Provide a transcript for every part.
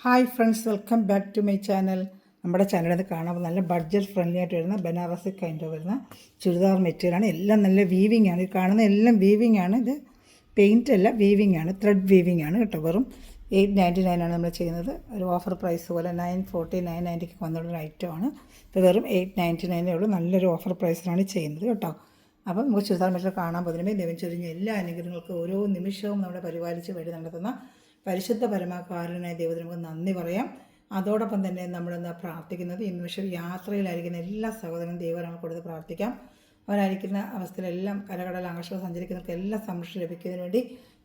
Hi friends, welcome back to my channel. നമ്മുടെ ചാനലിൽ കാണാൻ നല്ല ബഡ്ജറ്റ് ഫ്രണ്ട്ലി ആയിട്ട് വരുന്ന ബനാറസി കൈൻഡ് വരുന്ന ചുരിദാർ മെറ്റീരിയലാണ്. എല്ലാം നല്ല വീവിങ് ആണ്. ഈ കാണുന്ന എല്ലാം വീവിങ് ആണ്. ഇത് പെയിൻറ്റ് അല്ല, വീവിങ് ആണ്, ത്രെഡ് വീവിങ് ആണ് കേട്ടോ. വെറും 899 ആണ് നമ്മൾ ചെയ്യുന്നത്. ഒരു ഓഫർ പ്രൈസ് പോലെ 940 990 വന്നിട്ടുള്ള ഐറ്റമാണ്. ഇപ്പോൾ വെറും 899 ഉള്ളൂ. നല്ലൊരു ഓഫർ പ്രൈസിലാണ് ചെയ്യുന്നത് കേട്ടോ. അപ്പം നമുക്ക് ചുരിദാർ മെറ്റീരിയൽ കാണാൻ പോകുന്നതിന് ദൈവം ചൊരിഞ്ഞ എല്ലാ അനുഗ്രഹങ്ങൾക്കും ഓരോ നിമിഷവും നമ്മളെ പരിപാലിച്ച് വഴി നടത്തുന്ന പരിശുദ്ധ പരമാകാരുണ്യനായ ദൈവത്തിന് നമുക്ക് നന്ദി പറയാം. അതോടൊപ്പം തന്നെ നമ്മളെന്താ പ്രാർത്ഥിക്കുന്നത്, ഈ നിമിഷം യാത്രയിലായിരിക്കുന്ന എല്ലാ സഹോദരനും ദൈവം കൊടുത്ത് പ്രാർത്ഥിക്കാം. അവരായിരിക്കുന്ന അവസ്ഥയിലെല്ലാം കരകടൽ ആകാശം സഞ്ചരിക്കുന്നവർക്ക് എല്ലാം സംരക്ഷണം ലഭിക്കുന്നതിന് വേണ്ടി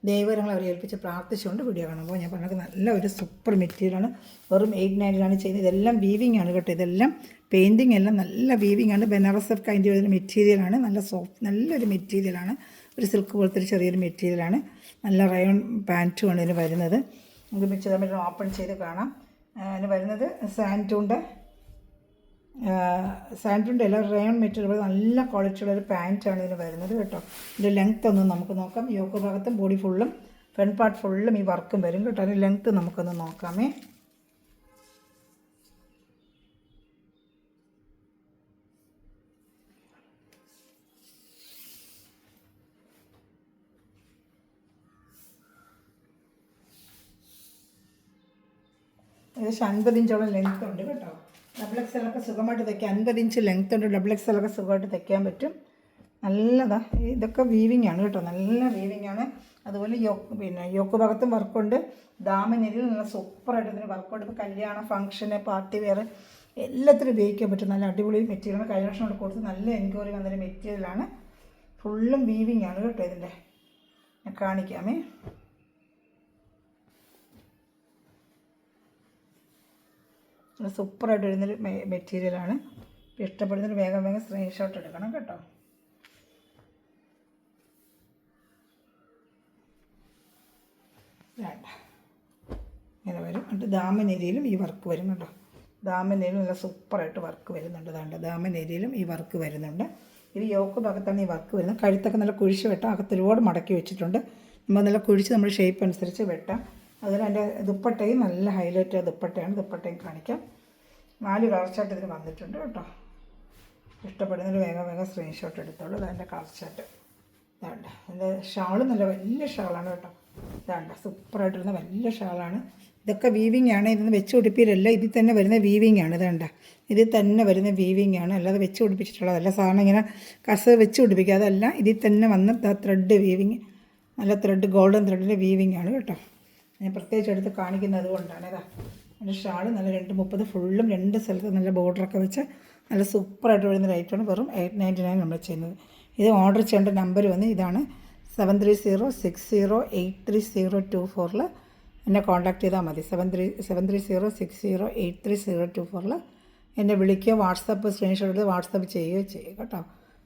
ദൈവങ്ങൾ അവരെ ഏൽപ്പിച്ച് പ്രാർത്ഥിച്ചുകൊണ്ട് വീഡിയോ കാണുമ്പോൾ ഞാൻ പറഞ്ഞത് നല്ല ഒരു സൂപ്പർ മെറ്റീരിയലാണ്. വെറും 890 ചെയ്യുന്നത്. ഇതെല്ലാം വീവിങ് ആണ് കേട്ടോ. ഇതെല്ലാം പെയിൻറ്റിങ് എല്ലാം നല്ല വീവിങ് ആണ്. ബനാറസ് കൈൻഡ് ഒരു മെറ്റീരിയലാണ്. നല്ല സോഫ്റ്റ് നല്ലൊരു മെറ്റീരിയലാണ്. ഒരു സിൽക്ക് പോലത്തെ ഒരു ചെറിയൊരു മെറ്റീരിയലാണ്. നല്ല റയോൺ പാൻറ്റുമാണ് ഇതിന് വരുന്നത്. നമുക്ക് മിച്ചം ഓപ്പൺ ചെയ്ത് കാണാം. അതിന് വരുന്നത് സാൻറ്റൂണിൻ്റെ എല്ലാം റയോൺ മെറ്റീരിയൽ നല്ല ക്വാളിറ്റിയുള്ളൊരു പാൻറ്റാണ് ഇതിന് വരുന്നത് കേട്ടോ. ഇതിൻ്റെ ലെങ്ത്ത് ഒന്ന് നമുക്ക് നോക്കാം. യോക്ക് ഭാഗത്തും ബോഡി ഫുള്ളും ഫ്രണ്ട് പാർട്ട് ഫുള്ളും ഈ വർക്കും വരും കേട്ടോ. അതിൻ്റെ ലെങ്ത്ത് നമുക്കൊന്ന് നോക്കാമേ. ഏകദേശം 50 ഇഞ്ചോളം ലെങ്ത്ത് ഉണ്ട് കേട്ടോ. ഡബിൾ എക്സലൊക്കെ സുഖമായിട്ട് തയ്ക്കാം. 50 ഇഞ്ച് ലെങ്ത്ത് ഉണ്ട്. ഡബിൾ എക്സലൊക്കെ സുഖമായിട്ട് തയ്ക്കാൻ പറ്റും. നല്ലതാണ്. ഇതൊക്കെ വീവിങ് ആണ് കേട്ടോ. നല്ല വീവിങ് ആണ്. അതുപോലെ യോക്ക് ഭാഗത്തും വർക്കുണ്ട്. ദാമനരിയിൽ നല്ല സൂപ്പറായിട്ട് ഇതിന് വർക്കുണ്ട്. ഇപ്പോൾ കല്യാണം, ഫംഗ്ഷന്, പാർട്ടി വെയർ എല്ലാത്തിനും ഉപയോഗിക്കാൻ പറ്റും. നല്ല അടിപൊളി മെറ്റീരിയലാണ്. കഴിഞ്ഞ വർഷം കൊണ്ട് കൊടുത്ത് നല്ല എൻക്വയറി വന്നൊരു മെറ്റീരിയലാണ്. ഫുള്ളും വീവിങ് ആണ് കേട്ടോ. ഇതിൻ്റെ ഞാൻ കാണിക്കാമേ. സൂപ്പറായിട്ട് വരുന്നൊരു മെറ്റീരിയലാണ്. ഇഷ്ടപ്പെടുന്നൊരു വേഗം സ്ക്രീൻഷോട്ട് എടുക്കണം കേട്ടോ. വേണ്ട ഇങ്ങനെ വരും. എന്നിട്ട് ദാമനേരിയിലും ഈ വർക്ക് വരും കേട്ടോ. ദാമനേരിയിലും നല്ല സൂപ്പറായിട്ട് വർക്ക് വരുന്നുണ്ട്. വേണ്ട ദാമനേരിയിലും ഈ വർക്ക് വരുന്നുണ്ട്. ഇത് യോക്ക് ഭാഗത്താണ് ഈ വർക്ക് വരുന്നത്. കഴുത്തൊക്കെ നല്ല കുഴിച്ച് വെട്ടാം. അകത്ത് ഒരുപാട് മടക്കി വെച്ചിട്ടുണ്ട്. നമ്മൾ നല്ല കുഴിച്ച് നമ്മുടെ ഷേപ്പ് അനുസരിച്ച് വെട്ടാം. അതുപോലെ എൻ്റെ ദുപ്പട്ടയും നല്ല ഹൈലൈറ്റ് ദുപ്പട്ടയാണ്. ദുപ്പട്ടയും കാണിക്കാം. 4 കളർ ചാർട്ട് ഇതിന് വന്നിട്ടുണ്ട് കേട്ടോ. ഇഷ്ടപ്പെടുന്നൊരു വേഗം സ്ക്രീൻഷോട്ട് എടുത്തോളൂ. അതെൻ്റെ കളർ ചാർട്ട്. ഇതാണ്ട എൻ്റെ ഷാള് നല്ല വലിയ ഷാളാണ് കേട്ടോ. ഇതാണ്ട സൂപ്പറായിട്ടിരുന്ന വലിയ ഷാളാണ്. ഇതൊക്കെ വീവിങ് ആണ്. ഇതൊന്നും വെച്ച് പിടിപ്പിയിലല്ല, ഇതിൽ തന്നെ വരുന്ന വീവിങ് ആണ്. ഇതാണ്ട ഇതിൽ തന്നെ വരുന്ന വീവിങ് ആണ്. അല്ലാതെ വെച്ച് പിടിപ്പിച്ചിട്ടുള്ളതല്ല. സാധാരണ ഇങ്ങനെ വെച്ച് പിടിപ്പിക്കുക അതല്ല. ഇതിൽ തന്നെ വന്ന് ത്രെഡ് വീവിങ്, നല്ല ത്രെഡ്, ഗോൾഡൻ ത്രെഡിൻ്റെ വീവിങ് ആണ് കേട്ടോ. ഞാൻ പ്രത്യേകിച്ച് എടുത്ത് കാണിക്കുന്നത് കൊണ്ടാണ്. ഇതാ എൻ്റെ ഷാള് നല്ല 230 ഫുള്ളും 2 സ്ഥലത്ത് നല്ല ബോർഡറൊക്കെ വെച്ച് നല്ല സൂപ്പറായിട്ട് വരുന്ന ഐറ്റമാണ്. വെറും 899 നമ്മൾ ചെയ്യുന്നത്. ഇത് ഓർഡർ ചെയ്യേണ്ട നമ്പർ വന്ന് ഇതാണ് 7306083024 എന്നെ കോൺടാക്ട് ചെയ്താൽ മതി. 7306083024 എന്നെ വിളിക്കുക, വാട്സപ്പ് സ്ക്രീൻഷോട്ട് എടുത്ത് വാട്സപ്പ് ചെയ്യുകയോ ചെയ്യുക കേട്ടോ.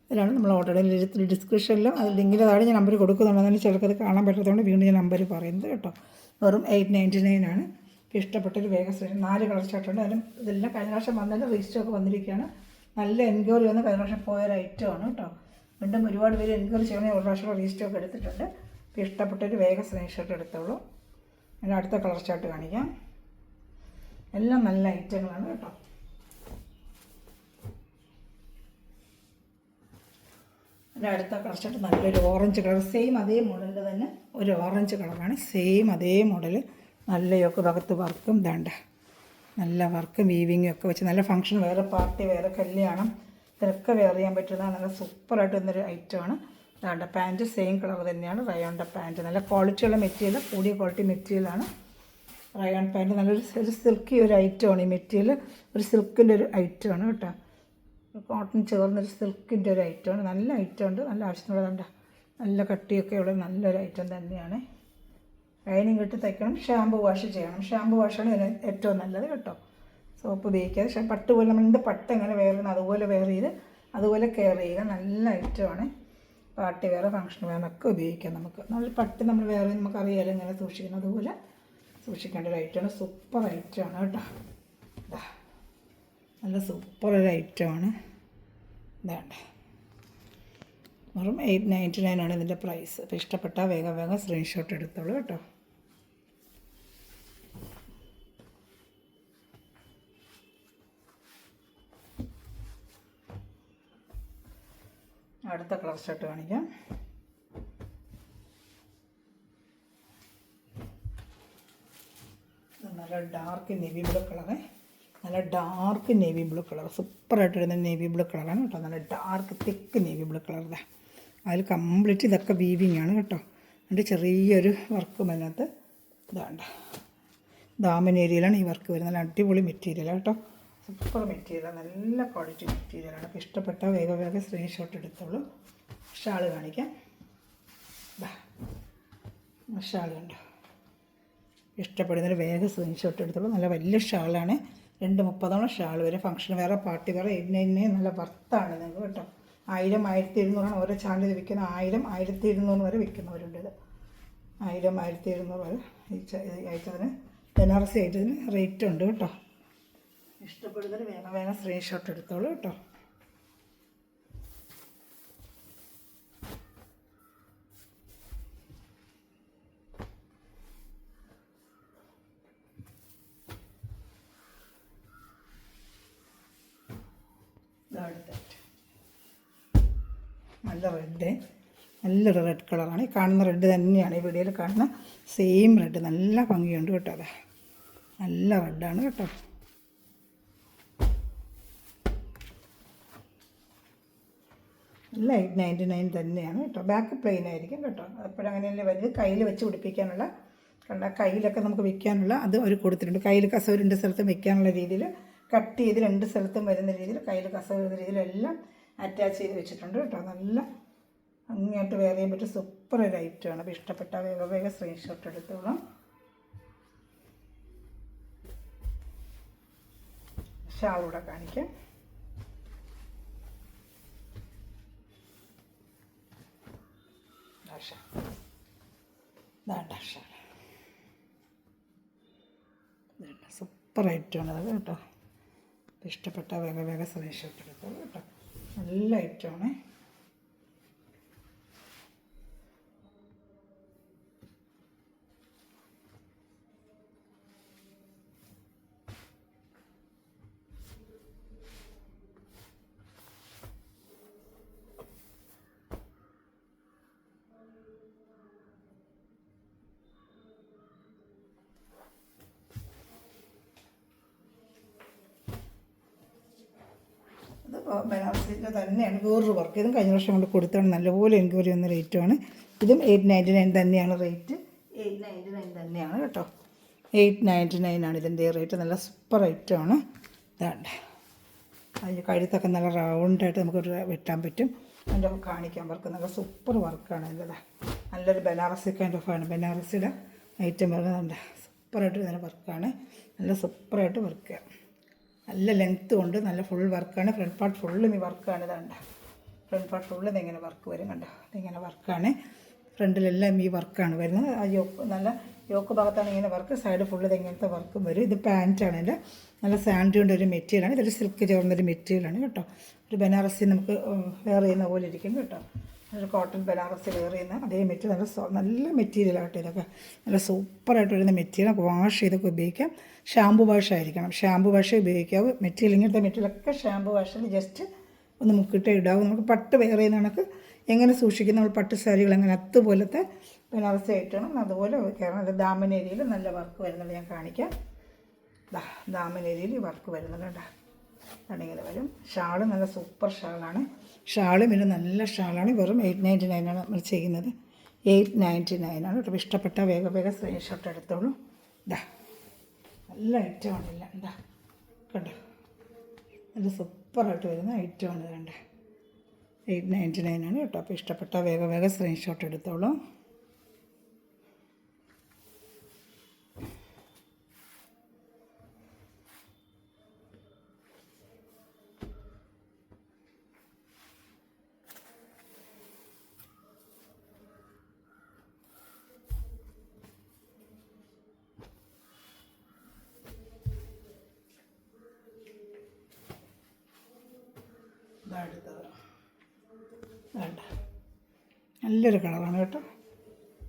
ഇതിലാണ് നമ്മൾ ഓർഡർ ചെയ്തത്. ഡിസ്ക്രിപ്ഷനിലും അത് ലിങ്കിൻ്റെ താഴെ ഞാൻ നമ്പർ കൊടുക്കുന്നുണ്ടെന്ന് ചിലർക്കത് കാണാൻ പറ്റാത്തതുകൊണ്ട് വീണ്ടും ഞാൻ നമ്പർ പറയുന്നത് കേട്ടോ. വെറും 899 ആണ്. ഇഷ്ടപ്പെട്ടൊരു വേഗം 4 കളർ ചാർട്ടുണ്ട്. അതിലും ഇതെല്ലാം കഴിഞ്ഞ പ്രാവശ്യം വന്നതിൽ റീസ്റ്റോക്ക് വന്നിരിക്കുകയാണ്. നല്ല എൻക്വയറി വന്ന് കഴിഞ്ഞ പ്രാവശ്യം പോയൊരു ഐറ്റമാണ് കേട്ടോ. വീണ്ടും ഒരുപാട് പേര് എൻക്വയറി ചെയ്യണമെങ്കിൽ ഒരു പ്രാവശ്യം റീസ്റ്റോക്ക് എടുത്തിട്ടുണ്ട്. ഇപ്പോൾ ഇഷ്ടപ്പെട്ടൊരു വേഗം സ്ക്രീൻഷോട്ട് എടുത്തോളൂ. അതിൻ്റെ അടുത്ത കളർ ചാർട്ട് കാണിക്കാം. എല്ലാം നല്ല ഐറ്റങ്ങളാണ് കേട്ടോ. അതിൻ്റെ അടുത്ത കളർ ചാർട്ട് നല്ലൊരു ഓറഞ്ച് കളർ, സെയിം അതേ മോഡലിൽ തന്നെ ഒരു ഓറഞ്ച് കളറാണ്. സെയിം അതേ മോഡൽ. നല്ല യോക്ക് ഭാഗത്ത് വർക്കും ഇതാണ്ട നല്ല വർക്കും വീവിങ്ങും ഒക്കെ വെച്ച് നല്ല ഫംഗ്ഷൻ, വേറെ പാർട്ടി, വേറെ കല്യാണം, ഇതൊക്കെ വെയർ ചെയ്യാൻ പറ്റുന്നതാണ്. നല്ല സൂപ്പറായിട്ട് വരുന്നൊരു ഐറ്റമാണ്. ഇതാണ്ട പാൻറ്റ് സെയിം കളർ തന്നെയാണ്. റയോണിൻ്റെ പാൻറ്റ് നല്ല ക്വാളിറ്റിയുള്ള മെറ്റീരിയൽ, കൂടിയ ക്വാളിറ്റി മെറ്റീരിയലാണ്. റയോൺ പാൻറ്റ് നല്ലൊരു സിൽക്കി ഒരു ഐറ്റമാണ്. ഈ മെറ്റീരിയൽ ഒരു സിൽക്കിൻ്റെ ഒരു ഐറ്റമാണ് കേട്ടോ. കോട്ടൺ ചേർന്നൊരു സിൽക്കിൻ്റെ ഒരു ഐറ്റമാണ്. നല്ല ഐറ്റമുണ്ട്. നല്ല ആവശ്യത്തിനുള്ളതുണ്ട്. നല്ല കട്ടിയൊക്കെ ഉള്ള നല്ലൊരു ഐറ്റം തന്നെയാണ്. ലൈനിങ് ഇട്ട് തയ്ക്കണം. ഷാമ്പു വാഷ് ചെയ്യണം. ഷാമ്പു വാഷാണ് ഇതിന് ഏറ്റവും നല്ലത് കേട്ടോ. സോപ്പ് ഉപയോഗിക്കാതെ. പക്ഷേ പട്ട് പോലെ നമ്മൾ പട്ട് എങ്ങനെ വെയർ ചെയ്യുന്നത് അതുപോലെ വെയർ ചെയ്ത് അതുപോലെ കെയർ ചെയ്യുക. നല്ല ഐറ്റമാണ്. പാർട്ടി വെയർ, ഫംഗ്ഷൻ വെയർ ഒക്കെ ഉപയോഗിക്കാം നമുക്ക്. നമ്മൾ പട്ട് നമ്മൾ വേറെ നമുക്കറിയാലോ എങ്ങനെ സൂക്ഷിക്കണം, അതുപോലെ സൂക്ഷിക്കേണ്ട ഒരു ഐറ്റമാണ്. സൂപ്പർ ഐറ്റമാണ് കേട്ടോ. നല്ല സൂപ്പർ ഒരു ഐറ്റമാണ്. ഇതാണ്ട് വെറും 899 ആണ് ഇതിൻ്റെ പ്രൈസ്. അപ്പോൾ ഇഷ്ടപ്പെട്ടാൽ വേഗം സ്ക്രീൻഷോട്ട് എടുത്തോളൂ കേട്ടോ. അടുത്ത കളർ ഷർട്ട് കാണിക്കാം. നല്ല ഡാർക്ക് നേവി ബ്ലൂ കളറ്, നല്ല ഡാർക്ക് നേവി ബ്ലൂ കളർ, സൂപ്പറായിട്ട് വരുന്ന നേവി ബ്ലൂ കളറാണ് കേട്ടോ. നല്ല ഡാർക്ക് തിക്ക് നേവി ബ്ലൂ കളറിൻ്റെ അതിൽ കംപ്ലീറ്റ് ഇതൊക്കെ വീവിങ് ആണ് കേട്ടോ. അതിൻ്റെ ചെറിയൊരു വർക്കും അതിനകത്ത് ഇതാണ്ട് ദാമൻ ഏരിയയിലാണ് ഈ വർക്ക് വരുന്നത്. നല്ല അടിപൊളി മെറ്റീരിയലാണ് കേട്ടോ, സൂപ്പർ മെറ്റീരിയലാണ്, നല്ല ക്വാളിറ്റി മെറ്റീരിയലാണ്. അപ്പോൾ ഇഷ്ടപ്പെട്ട വേഗം സ്ക്രീൻഷോട്ട് എടുത്തോളൂ. ഷാൾ കാണിക്കാം. ഷാൾ കണ്ടോ, ഇഷ്ടപ്പെടുന്നൊരു വേഗം സ്ക്രീൻഷോട്ട് എടുത്തോളൂ. നല്ല വലിയ ഷാളാണ്, 230 ഷാൾ വരെ ഫംഗ്ഷൻ വേറെ പാർട്ടി വേറെ 899 നല്ല വർത്താണ് നിങ്ങൾക്ക് കേട്ടോ. 1000 1200 ഓരോ ചാനൽ വിൽക്കുന്നത്. 1000 1200 വരെ വിൽക്കുന്നവരുണ്ട്. ഇത് 1000 1700 വരെ അയച്ചതിന് ബനാറസി അയച്ചതിന് റേറ്റ് ഉണ്ട് കേട്ടോ. ഇഷ്ടപ്പെടുന്നൊരു വേഗം സ്ക്രീൻഷോട്ട് എടുത്തോളൂ കേട്ടോ. നല്ല റെഡ്, നല്ലൊരു റെഡ് കളറാണ്. ഈ കാണുന്ന റെഡ് തന്നെയാണ് ഈ വീഡിയോയിൽ കാണുന്ന സെയിം റെഡ്. നല്ല ഭംഗിയുണ്ട് കേട്ടോ. അതെ, നല്ല റെഡാണ് കേട്ടോ. എല്ലാം 899 തന്നെയാണ് കേട്ടോ. ബാക്ക് പ്ലെയിൻ ആയിരിക്കും കേട്ടോ. അപ്പോഴങ്ങനെയല്ലേ വലുത് കയ്യിൽ വെച്ച് പിടിപ്പിക്കാനുള്ള കണ്ട കയ്യിലൊക്കെ നമുക്ക് വെക്കാനുള്ള അത് അവർ കൊടുത്തിട്ടുണ്ട്. കയ്യിൽ കസവ് 2 സ്ഥലത്തും വെക്കാനുള്ള രീതിയിൽ കട്ട് ചെയ്ത് 2 സ്ഥലത്തും വരുന്ന രീതിയിൽ കയ്യിൽ കസവ് വരുന്ന രീതിയിലെല്ലാം അറ്റാച്ച് ചെയ്ത് വെച്ചിട്ടുണ്ട് കേട്ടോ. നല്ല ഭംഗിയായിട്ട് വെയർ ചെയ്യാൻ പറ്റിയ സൂപ്പർ ഒരു ഐറ്റമാണ്. അപ്പോൾ ഇഷ്ടപ്പെട്ട വേഗം സ്ക്രീൻഷോട്ട് എടുത്തോളാം. ഷാളൂടെ കാണിക്കാം. സൂപ്പർ ഐറ്റമാണ് അത് കേട്ടോ. ഇഷ്ടപ്പെട്ട വേഗം സ്ക്രീൻഷോട്ട് എടുത്തോളൂ കേട്ടോ. നല്ല ഐറ്റമാണ്. ബനാറസിൻ്റെ തന്നെയാണ് വേറൊരു വർക്ക്. ഇതും കഴിഞ്ഞ വർഷം കൊണ്ട് കൊടുത്താണ്, നല്ലപോലെ എൻക്വയറി വന്ന റേറ്റുമാണ്. ഇതും 899 തന്നെയാണ് റേറ്റ്. 899 തന്നെയാണ് കേട്ടോ. 899 ആണ് ഇതിൻ്റെ റേറ്റ്. നല്ല സൂപ്പർ ഐറ്റമാണ്. ഇതാണ്ട് അതിൻ്റെ കഴുത്തൊക്കെ നല്ല റൗണ്ടായിട്ട് നമുക്ക് വെട്ടാൻ പറ്റും. അതിൻ്റെ കാണിക്കാൻ വർക്ക് നല്ല സൂപ്പർ വർക്കാണ് അതിൻ്റെ. നല്ലൊരു ബനാറസി കൈൻഡ് ഓഫ് ആണ് ബനാറസിയുടെ ഐറ്റം വരുന്നുണ്ട്. സൂപ്പറായിട്ട് ഇതിൻ്റെ വർക്കാണ്. നല്ല സൂപ്പറായിട്ട് വർക്ക്, നല്ല ലെങ്ത്ത് കൊണ്ട് നല്ല ഫുൾ വർക്കാണ്. ഫ്രണ്ട് പാർട്ട് ഫുള്ളും ഈ വർക്കാണ്. ഇതാണ്ട് ഫ്രണ്ട് പാർട്ട് ഫുള്ളും ഇതിങ്ങനെ വർക്ക് വരും കണ്ടോ. ഇതിങ്ങനെ വർക്കാണ്, ഫ്രണ്ടിലെല്ലാം ഈ വർക്കാണ് വരുന്നത്. ആ നല്ല യോക്ക് ഭാഗത്താണ് ഇങ്ങനെ വർക്ക്, സൈഡ് ഫുള്ള് ഇങ്ങനത്തെ വർക്കും വരും. ഇത് പാൻറ്റാണ്. ഇതിൻ്റെ നല്ല സാൻഡ് കൊണ്ട് ഒരു മെറ്റീരിയലാണ്. ഇതൊരു സിൽക്ക് ചേർന്നൊരു മെറ്റീരിയലാണ് കേട്ടോ. ഒരു ബനാറസി നമുക്ക് വെയർ ചെയ്യുന്ന പോലെ ഇരിക്കും കേട്ടോ. ഒരു കോട്ടൺ ബനാറസി വെയർ ചെയ്യുന്ന അതേ മെറ്റീരിയൽ. നല്ല മെറ്റീരിയലായിട്ട് ഇതൊക്കെ നല്ല സൂപ്പറായിട്ട് വരുന്ന മെറ്റീരിയൽ. വാഷ് ചെയ്തൊക്കെ ഉപയോഗിക്കാം. ഷാമ്പു വാഷ് ആയിരിക്കണം, ഷാമ്പു വാഷ് ഉപയോഗിക്കാവൂ. മെറ്റീരിയൽ ഇങ്ങനത്തെ മെറ്റീരിയലൊക്കെ ഷാമ്പു വാഷിൽ ജസ്റ്റ് ഒന്ന് മുക്കിട്ടേ ഇടാവും. നമുക്ക് പട്ട് വെയർ ചെയ്യുന്ന കണക്ക് എങ്ങനെ സൂക്ഷിക്കും നമ്മൾ പട്ട് സാരികൾ അങ്ങനെ അതുപോലത്തെ ബനാറസി ആയിട്ടാണ്. അതുപോലെ കാരണം ദാമൻ ഏരിയയിൽ നല്ല വർക്ക് വരുന്നുണ്ട്. ഞാൻ കാണിക്കാം. ദാമൻ ഏരിയയിൽ ഈ വർക്ക് വരുന്നുണ്ട്. അടിങ്ങനെ വരും. ഷാള് നല്ല സൂപ്പർ ഷാളാണ്. ഷാളും ഇത് നല്ല ഷാളാണ്. വെറും 899 ആണ് നമ്മൾ ചെയ്യുന്നത്. 899 ആണ് കേട്ടോ. ഇഷ്ടപ്പെട്ട വേഗം സ്ക്രീൻഷോട്ട് എടുത്തോളൂ. നല്ല ഐറ്റമാണ് എല്ലാം. കണ്ടോ, നല്ല സൂപ്പറായിട്ട് വരുന്ന ഐറ്റമാണ് കണ്ട. 899 ആണ് കേട്ടോ. അപ്പോൾ ഇഷ്ടപ്പെട്ട വേഗം സ്ക്രീൻഷോട്ട് എടുത്തോളൂ. അടുത്തത് വേണ്ട, നല്ലൊരു കളറാണ് കേട്ടോ.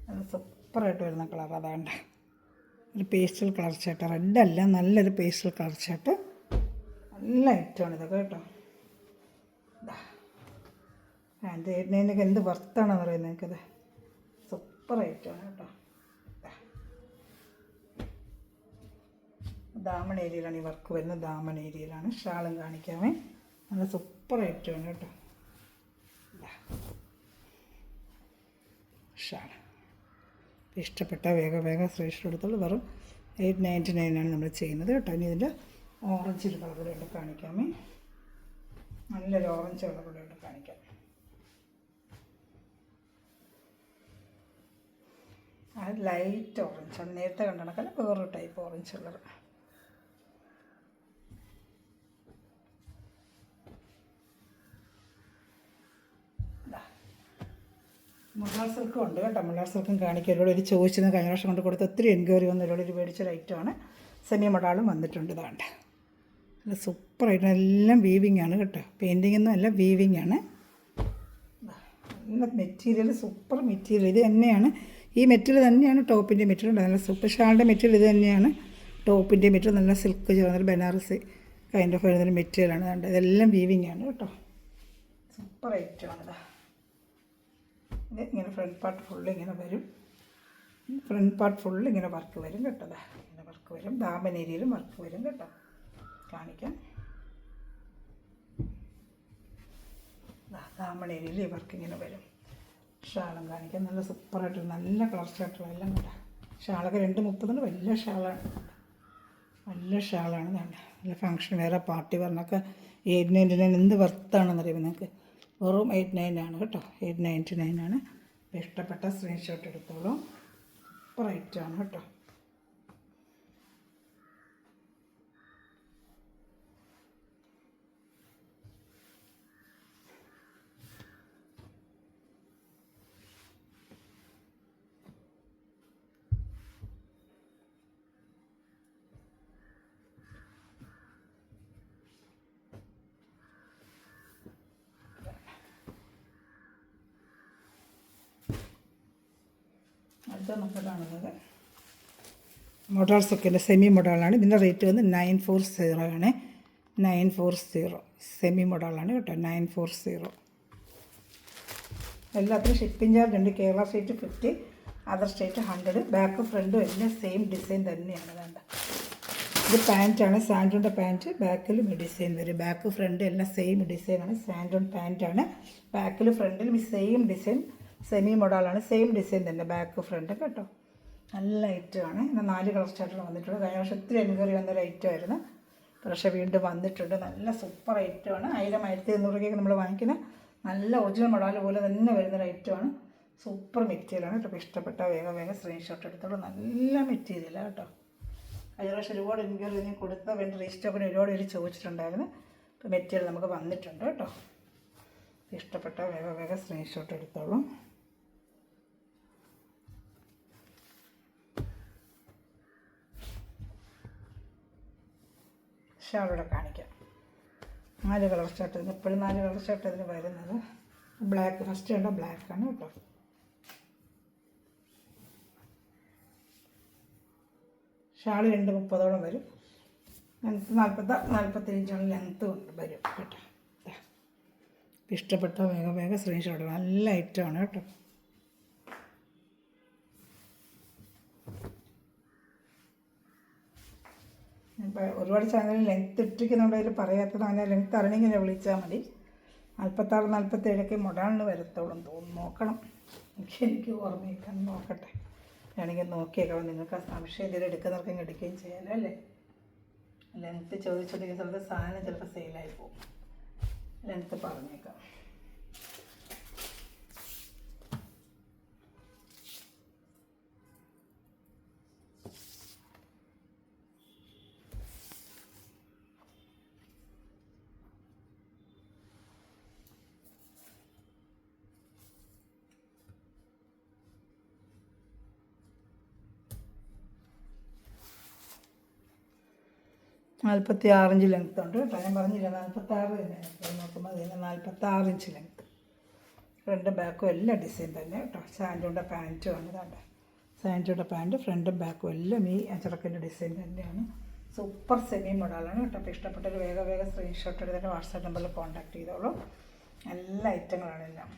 നല്ല സൂപ്പറായിട്ട് വരുന്ന കളർ. അതാണ്ട ഒരു പേസ്റ്റൽ കളർ ഷർട്ട്, റെഡല്ല, നല്ലൊരു പേസ്റ്റൽ കളർ ഷർട്ട്. നല്ല ഐറ്റമാണ് ഇതൊക്കെ കേട്ടോ. പാൻറ്റ് 899 എന്ത് വർത്താണെന്ന് പറയുന്നത് നിങ്ങൾക്കത്. സൂപ്പർ ഐറ്റമാണ് കേട്ടോ. ദാമൺ ഏരിയയിലാണ് ഈ വർക്ക് വരുന്നത്. ദാമൺ ഏരിയയിലാണ്. ഷാളും കാണിക്കാമേ. നല്ല സൂപ്പർ ഐറ്റമാണ് കേട്ടോ. ഷാൾ ഇഷ്ടപ്പെട്ട വേഗം സ്ക്രീൻഷോട്ട് എടുത്തോളൂ. വെറും 899 നമ്മൾ ചെയ്യുന്നത് കേട്ടോ. ഇനി ഇതിൻ്റെ ഓറഞ്ച് കളർ കൂടെ ഉണ്ട് കാണിക്കാമേ. നല്ലൊരു ഓറഞ്ച് കളർ കൂടെ ഉണ്ട് കാണിക്കാം. അത് ലൈറ്റ് ഓറഞ്ച് ആണ്. നേരത്തെ കണ്ട കണക്കല്ല, വേറൊരു ടൈപ്പ് ഓറഞ്ച് കളർ. മുള്ളാർ സിൽക്കും ഉണ്ട് കേട്ടോ. മുള്ളാർ സിൽക്കും കാണിക്കുക. ഒരു ചോദിച്ചത് കഴിഞ്ഞ വർഷം കൊണ്ട് കൊടുത്ത് ഒത്തിരി എൻക്വയറി വന്ന ഒരു മേടിച്ചൊരു ഐറ്റമാണ്. സെമി മൊഡാളും വന്നിട്ടുണ്ട്. ഇതാണ്ട് നല്ല സൂപ്പറായിട്ട് എല്ലാം വീവിങ് ആണ് കേട്ടോ. പെയിൻറ്റിംഗ് ഒന്നും അല്ല, വീവിങ് ആണ്. നല്ല മെറ്റീരിയൽ, സൂപ്പർ മെറ്റീരിയൽ. ഇത് തന്നെയാണ്, ഈ മെറ്റീരിയൽ തന്നെയാണ് ടോപ്പിൻ്റെ മെറ്റീരിയൽ. നല്ല സൂപ്പർ ഷാളിൻ്റെ മെറ്റീരിയൽ ഇത് തന്നെയാണ്. ടോപ്പിൻ്റെ മെറ്റീരിയൽ നല്ല സിൽക്ക് ചേർന്നൊരു ബനാറസി കൈൻഡ് ഓഫ് വരുന്നൊരു മെറ്റീരിയലാണ്. അതുകൊണ്ട് ഇതെല്ലാം വീവിങ് ആണ് കേട്ടോ. സൂപ്പർ ഐറ്റമാണിത്. ഇത് ഇങ്ങനെ ഫ്രണ്ട് പാർട്ട് ഫുള്ള് ഇങ്ങനെ വരും. ഫ്രണ്ട് പാർട്ട് ഫുള്ള് ഇങ്ങനെ വർക്ക് വരും കേട്ടോ. ഇങ്ങനെ വർക്ക് വരും. ദാമൻ ഏരിയയിലും വർക്ക് വരും കേട്ടോ. കാണിക്കാം. ദാമൻ ഏരിയയിൽ ഈ വർക്ക് ഇങ്ങനെ വരും. ഷാളും കാണിക്കാം. നല്ല സൂപ്പറായിട്ട് നല്ല കളർ ഷർട്ടുകളെല്ലാം കേട്ടോ. ഷാളൊക്കെ 230 വലിയ ഷാളാണ്. നല്ല ഷാളാണ്. നല്ല ഫങ്ഷൻ വേറെ പാർട്ടി പറഞ്ഞൊക്കെ 899 എന്ത് വർത്താണെന്നറിയുമ്പോൾ നിങ്ങൾക്ക്. വെറും 899 ആണ് കേട്ടോ. 899 ആണ്. ഇഷ്ടപ്പെട്ട സ്ക്രീൻഷോട്ട് എടുത്തോളൂ. സൂപ്പർ ഐറ്റമാണ് കേട്ടോ. അടുത്ത നമുക്ക് കാണുന്നത് മൊഡാൾ സെക്കൻഡ് സെമി മൊഡാളാണ്. ഇതിൻ്റെ റേറ്റ് വന്ന് 940 ആണ്. 940 സെമി മൊഡാളാണ് കേട്ടോ. 940. എല്ലാത്തിനും ഷിപ്പിംഗ് ചാർജ് ഉണ്ട്. Kerala state 50, other state 100. Back ഫ്രണ്ടും എല്ലാം സെയിം ഡിസൈൻ തന്നെയാണ്. വേണ്ട, ഇത് പാൻറ്റാണ്. സാൻഡോണിൻ്റെ പാൻറ്റ്. ബാക്കിലും ഈ ഡിസൈൻ വരും. ബാക്ക് ഫ്രണ്ട് എല്ലാം സെയിം ഡിസൈനാണ്. സാൻഡോൺ പാൻറ്റാണ്. ബാക്കിൽ ഫ്രണ്ടിലും ഈ സെയിം ഡിസൈൻ. സെമി മൊഡാളാണ്. സെയിം ഡിസൈൻ തന്നെ ബാക്ക് ഫ്രണ്ട് കേട്ടോ. നല്ല ഐറ്റമാണ്. ഇന്ന് 4 കളർ ചാർട്ടുകൾ വന്നിട്ടുണ്ട്. കഴിഞ്ഞ വർഷം ഒത്തിരി എൻക്വയറി വന്നൊരു ഐറ്റമായിരുന്നു. പക്ഷേ വീണ്ടും വന്നിട്ടുണ്ട്. നല്ല സൂപ്പർ ഐറ്റമാണ്. 1000, 1200 രൂപയ്ക്ക് നമ്മൾ വാങ്ങിക്കുന്ന നല്ല ഒറിജിനൽ മൊഡാൾ പോലെ തന്നെ വരുന്നൊരു ഐറ്റമാണ്. സൂപ്പർ മെറ്റീരിയലാണ് കേട്ടോ. ഇഷ്ടപ്പെട്ട വേഗം സ്ക്രീൻഷോട്ട് എടുത്തോളൂ. നല്ല മെറ്റീരിയലാണ് കേട്ടോ. കഴിഞ്ഞ പ്രാവശ്യം ഒരുപാട് എൻക്വയറി കൊടുത്ത വേണ്ടി റീസ്റ്റോക്കിന് ഒരുപാട് പേര് ചോദിച്ചിട്ടുണ്ടായിരുന്നു. ഇപ്പോൾ മെറ്റീരിയൽ നമുക്ക് വന്നിട്ടുണ്ട് കേട്ടോ. ഇഷ്ടപ്പെട്ട വേഗം സ്ക്രീൻഷോട്ട് എടുത്തോളൂ. ഷാളൂടെ കാണിക്കാം. 4 കളർ ഷർട്ട്. ഇതിന് എപ്പോഴും 4 കളർ ഷർട്ട് ഇതിന് വരുന്നത്. ബ്ലാക്ക് ഫസ്റ്റ് കണ്ട ബ്ലാക്കാണ് കേട്ടോ. ഷാൾ 230 വരും. ലെങ്ത്ത് 45 ലെങ്ത്ത് കൊണ്ട് വരും കേട്ടോ. ഇഷ്ടപ്പെട്ട വേഗം സ്ക്രീൻഷോട്ട്. നല്ല ഐറ്റമാണ് കേട്ടോ. ഇപ്പോൾ ഒരുപാട് ചാനലിൽ ലെങ്ത്ത് ഇട്ടിരിക്കുന്നുണ്ടെങ്കിൽ പറയാത്തത്. അങ്ങനെ ലെങ്ത്ത് അറിയണമെങ്കിൽ വിളിച്ചാൽ മതി. 46, 47 മൊഡാളിന് വരത്തോളം തോന്നുന്നു. നോക്കണം, എനിക്ക് ഓർമ്മയിക്കാൻ നോക്കട്ടെ. വേണമെങ്കിൽ നോക്കിയേക്കാം. നിങ്ങൾക്ക് ആ സംശയം എന്തെങ്കിലും എടുക്കുന്നവർക്കെങ്കിൽ എടുക്കുകയും ചെയ്യാമല്ലോ അല്ലേ. ലെങ്ത്ത് ചോദിച്ചിട്ടുണ്ടെങ്കിൽ ചിലപ്പോൾ സാധനം ചിലപ്പോൾ സെയിലായി പോകും. ലെങ്ത്ത് പറഞ്ഞേക്കാം. നാൽപ്പത്തി 46 ഇഞ്ച് ലെങ്ത്ത് ഉണ്ട് കേട്ടോ. ഞാൻ പറഞ്ഞില്ല 46 തന്നെയാണ്. നോക്കുമ്പോൾ അതിന് 46 ഇഞ്ച് ലെങ്ത്ത്. ഫ്രണ്ടും ബാക്കും എല്ലാം ഡിസൈൻ തന്നെ കേട്ടോ. സാൻഡോണിൻ്റെ പാൻറ്റുമാണ്. ഇതാണ്ട് സാൻഡോണിൻ്റെ പാൻറ്റ്. ഫ്രണ്ടും ബാക്കും എല്ലാം ഈ അച്ചടക്കിൻ്റെ ഡിസൈൻ തന്നെയാണ്. സൂപ്പർ സെമി മോഡലാണ് കേട്ടോ. അപ്പോൾ ഇഷ്ടപ്പെട്ടൊരു വേഗം സ്ക്രീൻഷോട്ട് എടുത്തിട്ട് വാട്സാപ്പ് നമ്പറിൽ കോൺടാക്ട് ചെയ്തോളൂ. നല്ല ഐറ്റങ്ങളാണ് എല്ലാം.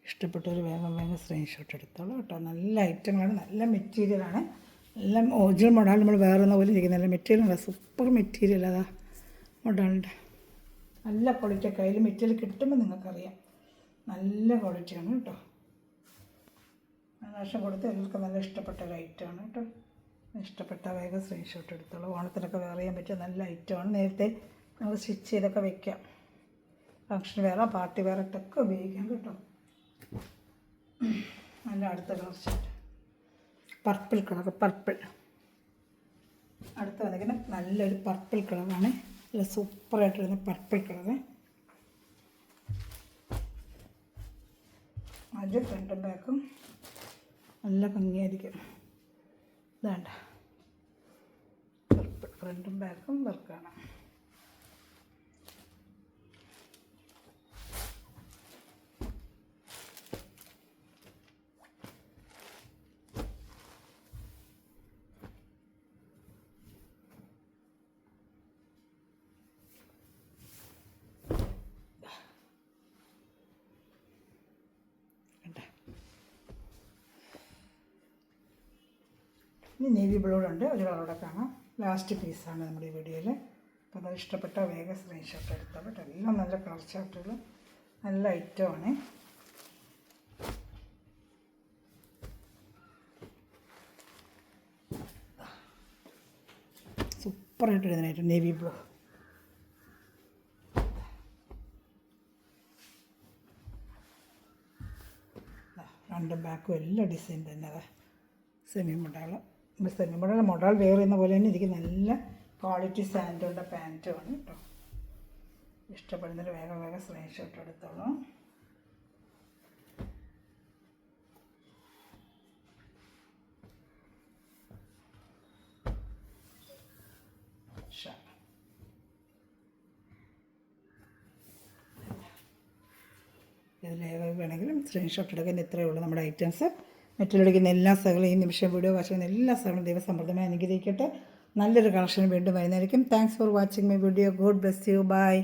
ഇഷ്ടപ്പെട്ടൊരു വേഗം സ്ക്രീൻഷോട്ട് എടുത്തോളൂ കേട്ടോ. നല്ല ഐറ്റങ്ങളാണ്, നല്ല മെറ്റീരിയലാണ്, എല്ലാം ഒറിജിനൽ മോഡൽ. നമ്മൾ വേറെ പോലെ ഇരിക്കുന്ന നല്ല മെറ്റീരിയലാണ്, സൂപ്പർ മെറ്റീരിയൽ. അതാ മോഡലിൻ്റെ നല്ല ക്വാളിറ്റി. കയ്യിൽ മെറ്റീരിയൽ കിട്ടുമ്പോൾ നിങ്ങൾക്കറിയാം നല്ല ക്വാളിറ്റിയാണ് കേട്ടോ. പ്രാവശ്യം കൊടുത്ത് എല്ലാവർക്കും നല്ല ഇഷ്ടപ്പെട്ട ഒരു ഐറ്റമാണ് കേട്ടോ. ഇഷ്ടപ്പെട്ട വേഗം സ്ക്രീൻഷോട്ട് എടുത്തോളൂ. ഓണത്തിനൊക്കെ വെയർ ചെയ്യാൻ പറ്റിയ നല്ല ഐറ്റമാണ്. നേരത്തെ നമുക്ക് സ്റ്റിച്ച് ചെയ്തൊക്കെ വെക്കാം. ഫംഗ്ഷൻ വേറെ പാർട്ടി വേറെ ഇട്ടൊക്കെ ഉപയോഗിക്കാം കേട്ടോ. നല്ല അടുത്ത കളർ ഷർട്ട് പർപ്പിൾ കളർ. അടുത്ത് വന്നിരിക്കുന്ന നല്ലൊരു പർപ്പിൾ കളറാണ്. നല്ല സൂപ്പറായിട്ട് വരുന്ന പർപ്പിൾ കളറ്. അത് ഫ്രണ്ടും ബാക്കും നല്ല ഭംഗിയായിരിക്കും. ഇതാണ്ട പർപ്പിൾ ഫ്രണ്ടും ബാക്കും വർക്കാണ്. ഇനി നേവി ബ്ലൂണ്ട് ഒരു കളറോടെ കാണാം. ലാസ്റ്റ് പീസാണ് നമ്മുടെ ഈ വീഡിയോയിൽ. അപ്പോൾ അത് ഇഷ്ടപ്പെട്ട വേഗം സ്ക്രീൻഷോട്ട് എടുത്താൽ കേട്ടോ. എല്ലാം നല്ല കളർ ചാർട്ടുകൾ, നല്ല ഐറ്റമാണ്. സൂപ്പറായിട്ട് വരുന്നതായിട്ട് നേവി ബ്ലൂ. രണ്ടും ബാക്കും എല്ലാം ഡിസൈൻ തന്നെ. അതാ സെമി മോഡൽ വെയർ ചെയ്യുന്ന പോലെ തന്നെ ഇരിക്കും. നല്ല ക്വാളിറ്റി സാൻഡോയുടെ പാൻറ്റുമാണ് കേട്ടോ. ഇഷ്ടപ്പെടുന്നൊരു വേഗം സ്ക്രീൻഷോട്ട് എടുത്തോളൂ. ഇതിലേത് വേണമെങ്കിലും സ്ക്രീൻഷോട്ട് എടുക്കാൻ ഇത്രയേ ഉള്ളൂ നമ്മുടെ ഐറ്റംസ്. മെറ്റീരിയൽ എല്ലാ സഹകളും ഈ നിമിഷം വീഡിയോ വാച്ചുന്ന എല്ലാ സഹകളും ദൈവസമൃദ്ധമായി അനുഗ്രഹിക്കട്ടെ. നല്ലൊരു കളക്ഷൻ വീണ്ടും വരുന്നതായിരിക്കും. Thanks for watching my video. God bless you. By.